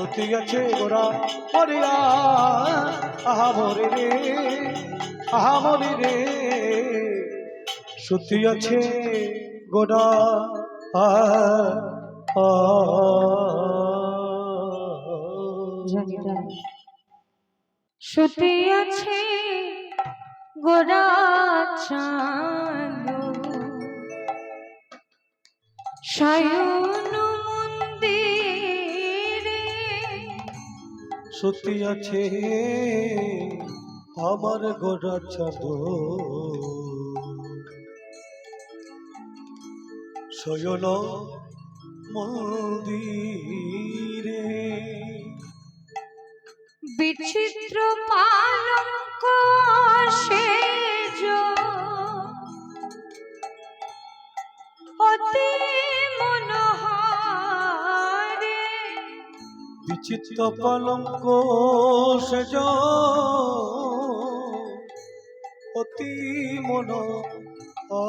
সত্যি আছে গোরা মরিয়া আহা মরে রে আহা মরে রে সত্যি আছে গোরা সত্যি আছে গোরা চাঁদ শয়ন মন্দিরে সত্যি আছে আমার গোরা চাঁদ শয়ন মন্দিরে বিচিত্র পালঙ্ক সেজ অতি মনোহরে বিচিত্র পালঙ্ক সেজ অতি মনোহরে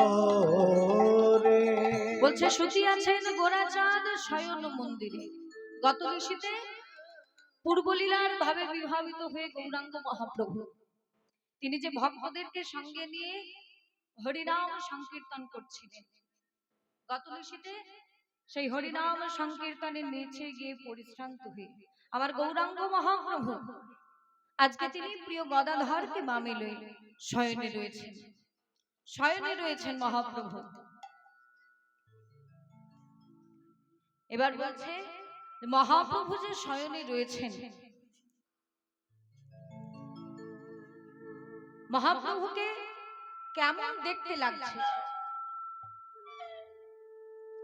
বলছে সতী আছেন গোরাচাঁদ শয়ন মন্দিরে। গত ঋষিতে পূর্বলীলার ভাবে বিভাবিত হয়ে গৌরাঙ্গ মহাপ্রভু তিনি যে ভক্তদেরকে সঙ্গে নিয়ে হরিনাম সংকীর্তন করছিলেন, গত ঋষিতে সেই হরিনাম সংকীর্তনের নেচে গিয়ে পরিশ্রান্ত হয়ে আমার গৌরাঙ্গ মহাপ্রভু আজকে তিনি প্রিয় গদাধরকে বামে লয়ে শয়নে রয়েছেন, শয়নে রয়েছেন মহাপ্রভু। এবার বলছে মহাপ্রভু যে শয়নে রয়েছেন, মহাপ্রভুকে কেমন দেখতে লাগছে,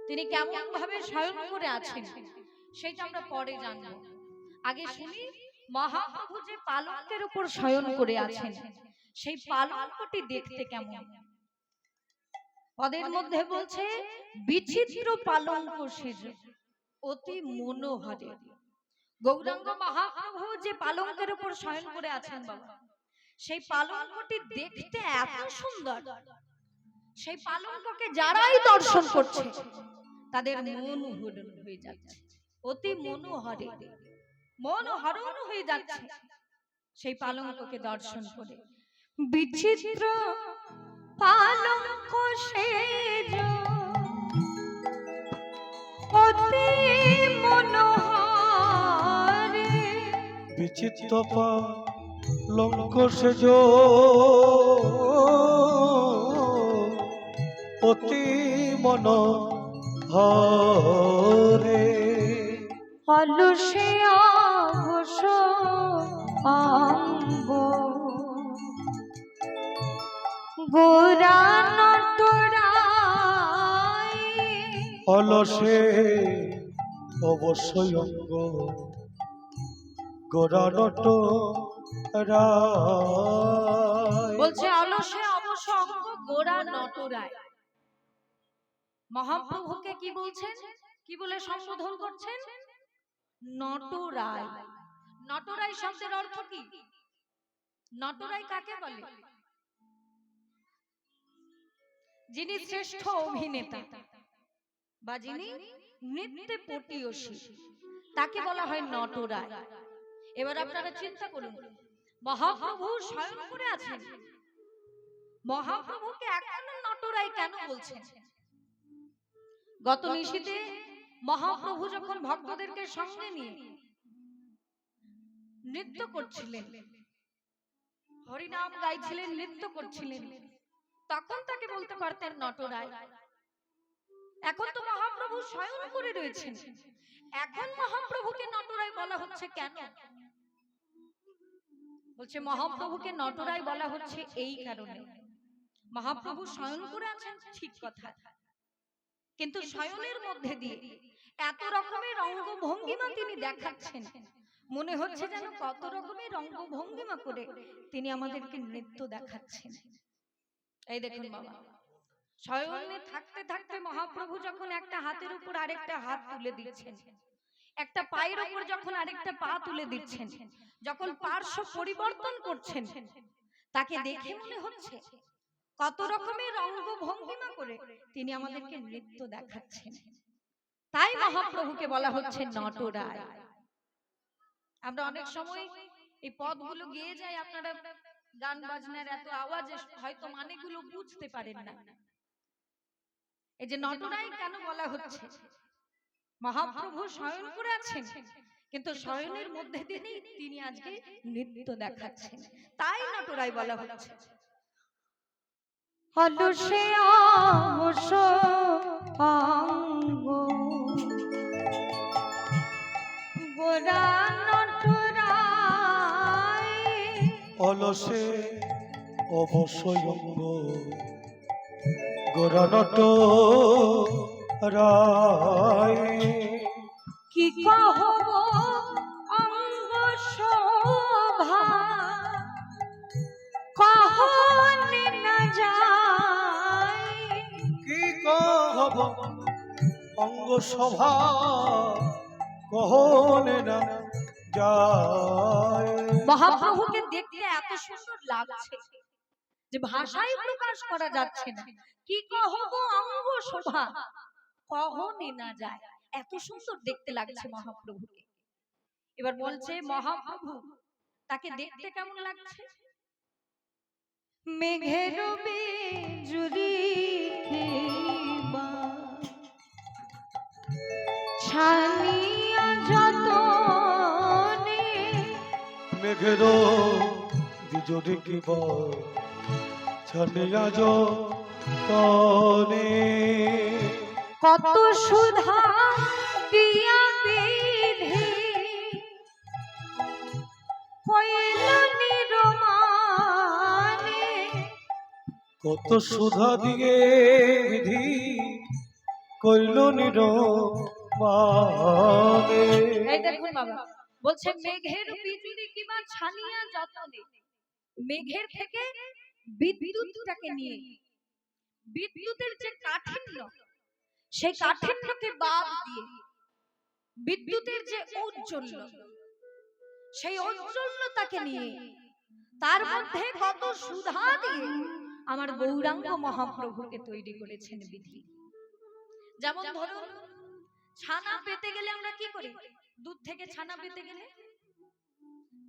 তিনি কেমন ভাবে শয়ন করে আছেন সেটা আমরা পরে জানবো। আগে শুনি মহাপ্রভু যে পালঙ্কের উপর শয়ন করে আছেন সেই পালঙ্কটি দেখতে কেমন। পদের মধ্যে বলছে বিচিত্র পালঙ্ক সেজ অতি মনোহরে। গৌরাঙ্গ মহাপ্রভু যে পালঙ্কের উপর শয়ন করে আছেন বাবা, সেই পালঙ্কটি দেখতে এত সুন্দর, সেই পালঙ্ককে যারাই দর্শন করছে তাদের মন হরণ হয়ে যাচ্ছে, অতি মনোহরে মন হরণ হয়ে যাচ্ছে সেই পালঙ্ককে দর্শন করে। বিচিত্র পালঙ্ক সেজ অতি মনোহরে বিচিত্র পালঙ্ক সেজ অতি মনোহরে অলসে অবশ অঙ্গ গোরা নটরায় অলসে অবশ্যই অঙ্গ গোরা নটরায়। বলছে অলসে অবশ অঙ্গ গোরা নটরায়। মহাপ্রভুকে কি বলছেন, কি বলে সম্বোধন করছেন? নটরায়। নটরায় শব্দের অর্থ কি? নটরায় কাকে বলে? যিনি শ্রেষ্ঠ অভিনেতা বা যিনি নৃত্যে পটীয়সী তাকে বলা হয় নটরায়। এবার আপনারা চিন্তা করুন, মহাপ্রভু শয়ন করে আছেন, মহাপ্রভুকে এখনো নটরায় কেন বলছেন? গত নিশীতে মহাপ্রভু যখন ভক্তদেরকে সঙ্গে নিয়ে নৃত্য করছিলেন, হরিনাম গাইছিলেন, নৃত্য করছিলেন, তখন তাকে বলতে পারতেন নটরায়। এখন তো মহাপ্রভু শয়ন করে রয়েছেন, এখন মহাপ্রভুকে নটরায় বলা হচ্ছে কেন? বলছে মহাপ্রভুকে নটরায় বলা হচ্ছে এই কারণে, মহাপ্রভু শয়ন করে আছেন ঠিক কথা, কিন্তু শয়নের মধ্যে দিয়ে এত রকমের অঙ্গভঙ্গিমা তিনি দেখাচ্ছেন, মনে হচ্ছে যেন কত রকমের অঙ্গভঙ্গিমা করে তিনি আমাদেরকে নৃত্য দেখাচ্ছেন। এই দেখুন বাবা, শয়নে থাকতে থাকতে মহাপ্রভু যখন একটা হাতের উপর আরেকটা হাত তুলে দিচ্ছেন, একটা পায়ের উপর যখন আরেকটা পা তুলে দিচ্ছেন, যখন পার্শ্ব পরিবর্তন করছেন, তাকে দেখে মনে হচ্ছে কত রকমের অঙ্গভঙ্গিমা করে তিনি আমাদেরকে নৃত্য দেখাচ্ছেন। তাই মহাপ্রভুকে বলা হচ্ছে নটরায়। আমরা অনেক সময় এই পদগুলো গেয়ে যাই, আপনারা গান বাজনার এত আওয়াজে হয়তো মানেগুলো বুঝতে পারেন না। এই যে নটরাই কেন বলা হচ্ছে, মহাপ্রভু শয়ন করে আছেন, কিন্তু শয়নের মধ্যে দিয়েই তিনি আজকে নৃত্য দেখাচ্ছেন, তাই নটরাই বলা হচ্ছে। অলসে আমস অঙ্গ গোরা নটরাই, অলসে অবশ্যই অঙ্গ গোরা নট রায়। কি কহব অঙ্গ শোভা কহনে না যায়, কি কহব অঙ্গ সভা কহনে না যায়। মহাপ্রভুকে দেখতে এত সুন্দর লাগছে যে ভাষায় প্রকাশ করা যাচ্ছে না। কি কহব অঙ্গ শোভা কহনে না যায়, এত সুন্দর দেখতে লাগছে মহাপ্রভুকে। এবার বলছে মহাপ্রভু তাকে দেখতে কেমন লাগছে। মেঘের বিজুরি কিবা ছানিয়া যতনে, মেঘের বিজুরি কিবা ছানিয়া যতনে, কত সুধা দিয়া বিধি কইল নিরমানে, কত সুধা দিয়ে বিধি কইল নিরমানে। এই দেখুন বাবা বলছে মেঘের বিজুরি কিবা ছানিয়া যতনে, মেঘের থেকে বিদ্যুৎটাকে নিয়ে, বিদ্যুতের যে কাঠিন্য সেই কাঠিন্যকে বাদ দিয়ে, বিদ্যুতের যে ঔজ্জ্বল্য সেই ঔজ্জ্বল্যতাকে নিয়ে, তার মধ্যে কত সুধা দিয়ে আমার গৌরাঙ্গ মহাপ্রভুকে তৈরি করেছেন বিধি। যেমন ধরুন ছানা পেতে গেলে আমরা কি করি, দুধ থেকে ছানা পেতে গেলে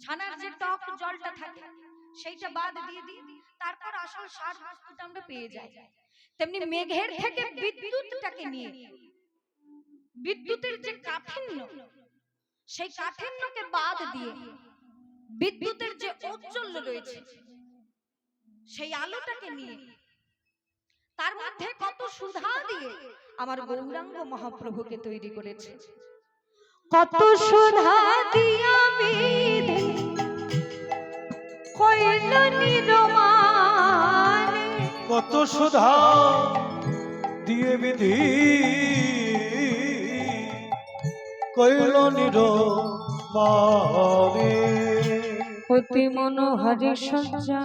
ছানার যে টক জলটা থাকে সেইটা বাদ দিয়ে দিই, তারপর আসল সার বস্তুটা আমরা পেয়ে যাই। তেমনি মেঘের থেকে বিদ্যুৎটাকে নিয়ে, বিদ্যুতের যে কাঠিন্য সেই কাঠিন্যকে বাদ দিয়ে বিদ্যুতের যে ঔজ্জ্বল্য রয়েছে সেই আলোটাকে নিয়ে, তার মধ্যে কত সুধা দিয়ে আমার গৌরাঙ্গ মহাপ্রভুকে তৈরি করেছে। কত সুধা দিয়া বিধি কইল নিরমানে, কত সুধা দিয়ে বিধি কইল নিরমানে, অতি মনোহরি সজ্জা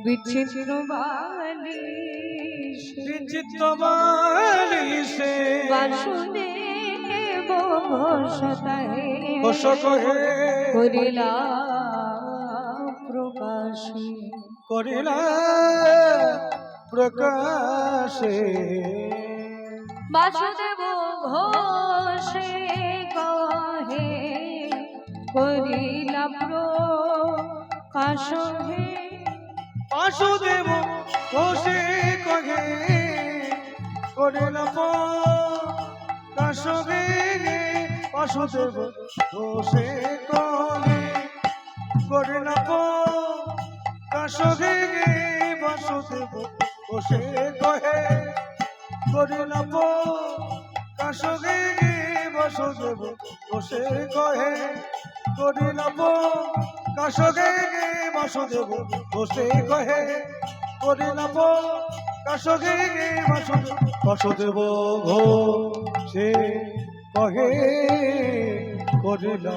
বিচিত্র বালিশ, বিচিত্র বালিশে বাসুদেব ঘোষতাহে ঘোষ কহে করিলা প্রকাশে, করিলা প্রকাশে, বাসুদেব ঘোষে কহে করিলা প্রকাশ হে, বাসুদেব ঘোষে কহে করিলা প্রকাশ হে, বাসুদেব ঘোষে কহে করিলা প্রকাশ হে, বাসুদেব ঘোষে কহে করিলা প্রকাশ হে, বাসুদেব ঘোষে কহে করিলা প্রকাশ হে, বাসুদেব ঘোষে কহে করিলা প্রকাশ হে, বাসুদেব ঘোষে কহে করিলা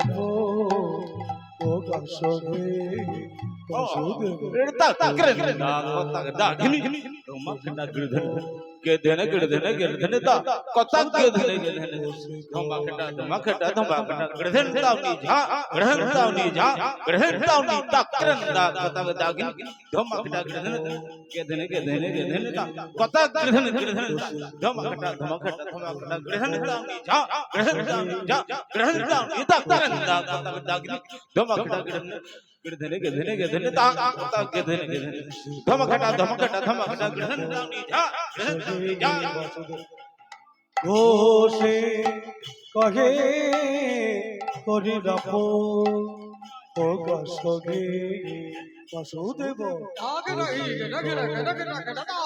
প্রকাশ হে, বাসুদেব गे धने गिड़ धने गिड़ धने ता कता गे धने धमाखटा धमाखटा धमाखटा गिड़धन तावनी झा गिड़धन तावनी झा गिड़धन तावनी ता करंदा कता दागिन धमाखटा गिड़धन गे धने ता कता गिड़धन धमाखटा धमाखटा धमाखटा गिड़धन तावनी झा गिड़धन तावनी झा गिड़धन तावनी ता करंदा कता दागिन धमाखटा गिड़धन गिड़धने ता कता गिड़धने धमाखटा धमाखटा धमाखटा गिड़धन तावनी झा गिड़धन तावनी झा ঘোষে কহে করি রাখো ও গসগে বাসুদেব বাসুদেব ঘোষে কহে করি রাখো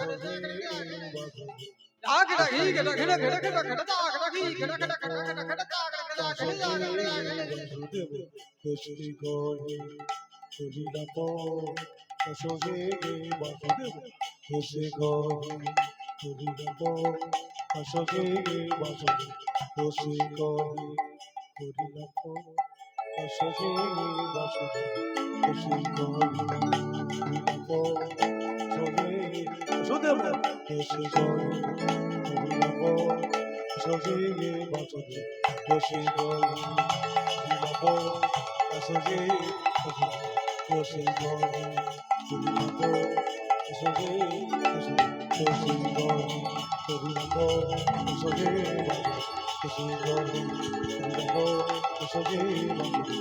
গসগে বাসুদেব ঘোষে কহে করি রাখো গসগে বাসুদেব ঘোষে কহে করি রাখো গসগে বাসুদেব ঘোষে কহে করি রাখো গসগে বাসুদেব ঘোষে কহে করি রাখো গসগে বাসুদেব ঘোষে কহে করি রাখো গসগে ঘোষে কহে করি রাখো গসগে ঘোষে কহে করি রাখো গসগে ঘোষে কহে করি রাখো গসগে ঘোষে কহে করি রাখো গসগে ঘোষে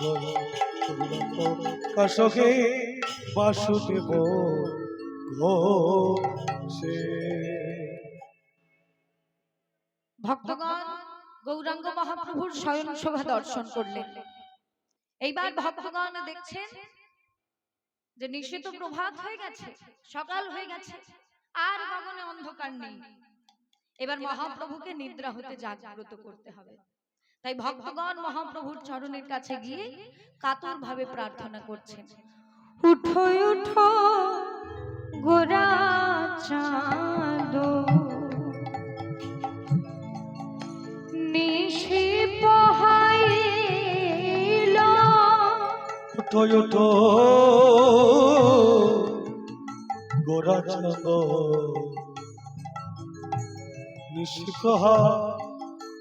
কহে করি রাখো গসগে বাসুদেব ঘোষে। ভক্তগণ গৌরাঙ্গ মহাপ্রভুর শয়ন শোভা দর্শন করলেন। এইবার ভক্তগণ দেখছেন যে নিশিত প্রভাত হয়ে গেছে, সকাল হয়ে গেছে, আর গগনে অন্ধকার নেই। এবার মহাপ্রভুকে নিদ্রা হতে জাগ্রত করতে হবে। তাই ভক্তগণ মহাপ্রভুর চরণের কাছে গিয়ে কাতর ভাবে প্রার্থনা করছেন, উঠো উঠো গোরা চাঁদ, নিশি পোহাইল, উঠো উঠো গোরা চাঁদ, নিশি পোহাইল,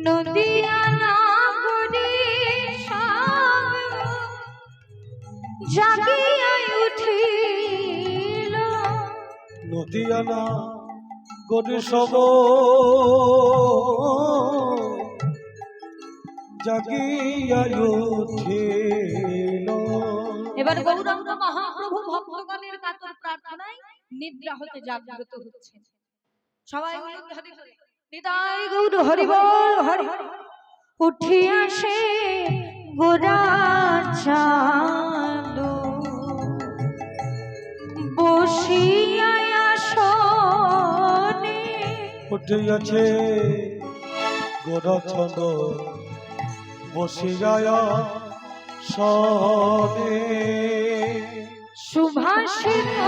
নদিয়া নাগরী সব জাগিয়া উঠিল, নদিয়ানা গরি সব জাগিয়া উঠিল। এবার গৌরাঙ্গ মহাপ্রভু ভক্তগণের কাতর প্রার্থনায় নিদ্রা হতে জাগ্রত হচ্ছেন। সবাই মিলে হরি হরি নিতাই গৌর হরি বল হরি হরি। উঠি আসে গোরা চাঁদ, বসিয়া আসনে, উঠিয়াছে গোরা চাঁদ, বসিয়া সনে, সুভাষিত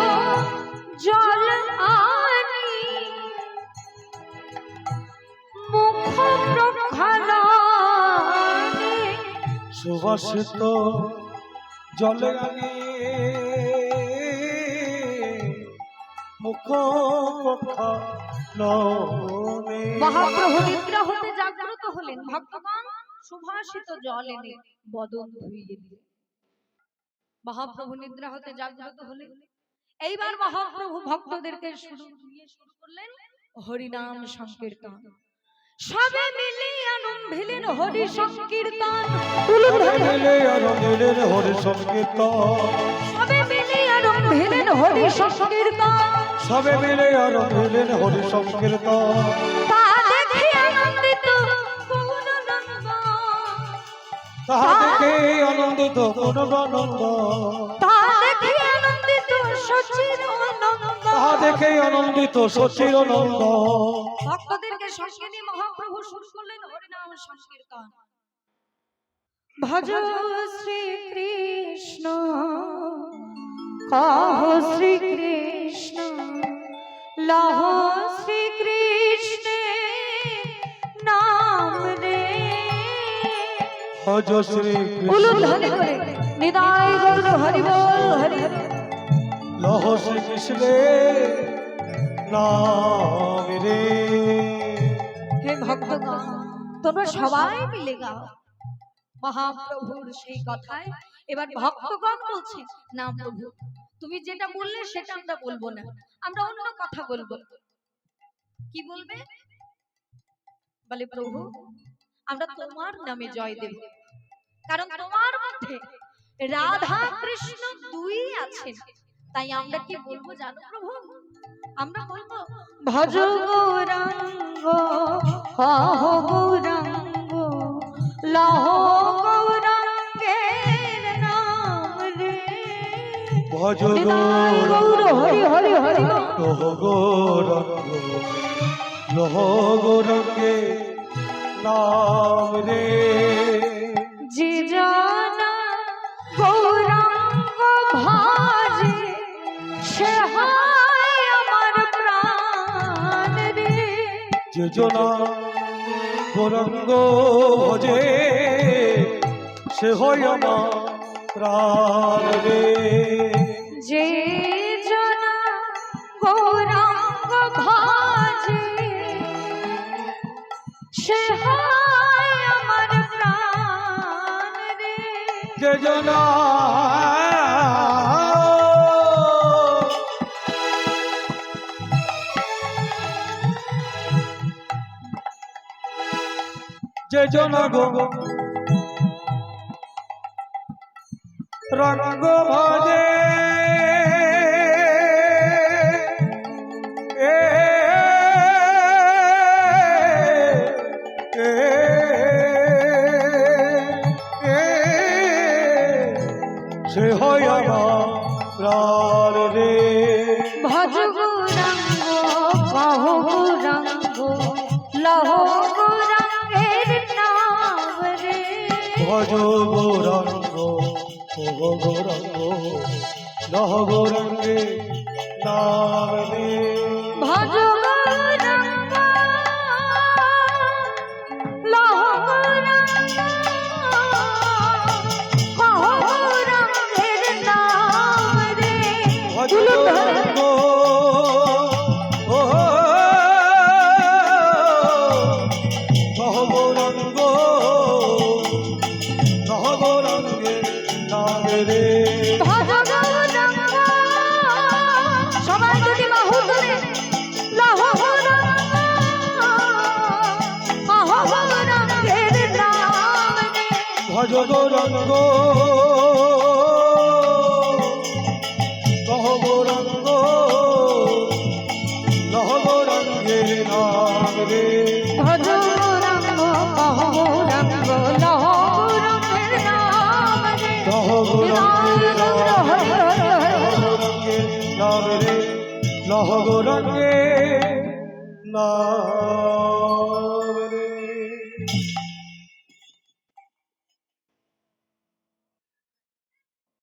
জল আনি মুখ প্রক্ষালনে, সুবাসিত জলে আনি মুখ প্রক্ষালনে। মহাপ্রভু নিদ্রা হতে জাগ্রত হলেন। ভক্তগণ সুভাষিত জল এনে বদন ধুইয়ে দিলেন। মহাপ্রভু নিদ্রা হতে জাগ্রত হলেন। এইবার মহাপ্রভু ভক্তদেরকে শুরু করলেন হরিনাম সংকীর্তন। সবে মিলে আরম্ভিলেন হরি সংকীর্তন, সবে মিলে আরম্ভিলেন হরি সংকীর্তন, সবে মিলে আরম্ভিলেন হরি সংকীর্তন, সবে মিলে আরম্ভিলেন হরি সংকীর্তন। তা দেখে আনন্দিত গৌরানন্দ, তাহা দেখে আনন্দিত গৌরানন্দ, তা দেখে আনন্দিত সচিদানন্দ, তাহা দেখে আনন্দিত সচিদানন্দ। ভক্তদেরকে সঙ্গে নিয়ে মহাপ্রভু শুরু করলেন হরিনাম সংকীর্তন। ভজ শ্রীকৃষ্ণ কহ শ্রীকৃষ্ণ, লহ শ্রীকৃষ্ণে নাম রে, ভজ শ্রী বলু কৃষ্ণ ধ্বনি করে নিতাই গৌর হরি বল হরি হরি। লহ শ্রী কৃষ্ণের নাম রে। হে ভক্তগণ, তোমরা সবাই মিলে গাও মহাপ্রভুর সেই কথায়। এবার ভক্তগণ বলছে, না প্রভু, তুমি যেটা বললে সেটা আমরা বলবো না, আমরা অন্য কথা বলবো। কি বলবে? বলে প্রভু, আমরা তোমার নামে জয় দেব, কারণ তোমার মধ্যে রাধা কৃষ্ণ দুই আছেন। তাই আমরা কি বলবো জানো প্রভু? আমরা বলবো ভজ গৌরাঙ্গ কহ গৌরাঙ্গ লহ গৌরাঙ্গের নাম রে। ভজ নিতাই গৌর হরি হরি হরি বল। লহ গৌরাঙ্গ লহ গৌরাঙ্গে নাম রে। যে জানা গৌরাঙ্গ ভাজে সে হয় আমার প্রাণ রে। যে জনা গৌরাঙ্গ ভজে সে হয় আমার প্রাণ রে। যে জনা গৌরাঙ্গ ভাজে সে হয় আমার প্রাণ রে। যে জনা যে জনা গো রঙ্গ ভজে এ এ এ সে হয় আমার প্রাণ রে। ভজ গৌরাঙ্গ কহ গৌরাঙ্গ লহ গৌরাঙ্গের নাম রে। ভজ গৌরাঙ্গ ওহ গৌরাঙ্গ লহ গৌরাঙ্গে নাম রে। ভজ গৌরাঙ্গ লহ গৌরাঙ্গ কহ গৌরাঙ্গের নাম রে। ভজ তুলুন ধরে। গৌরাঙ্গ ওহ লহ গৌরাঙ্গ লহ গৌরাঙ্গে নাম রে। ভজ গৌরাঙ্গ, সবাই দুটি বাহু তুলে লহ গৌরাঙ্গ কহ গৌরাঙ্গের নাম রে। ভজ গৌরাঙ্গ কহ গৌরাঙ্গ লহ গৌরাঙ্গের নাম রে। ভজ গৌরাঙ্গ কহ গৌরাঙ্গ লহ গৌরাঙ্গের নাম রে। লহ গৌরাঙ্গের নাম রে। লহ গৌরাঙ্গের নাম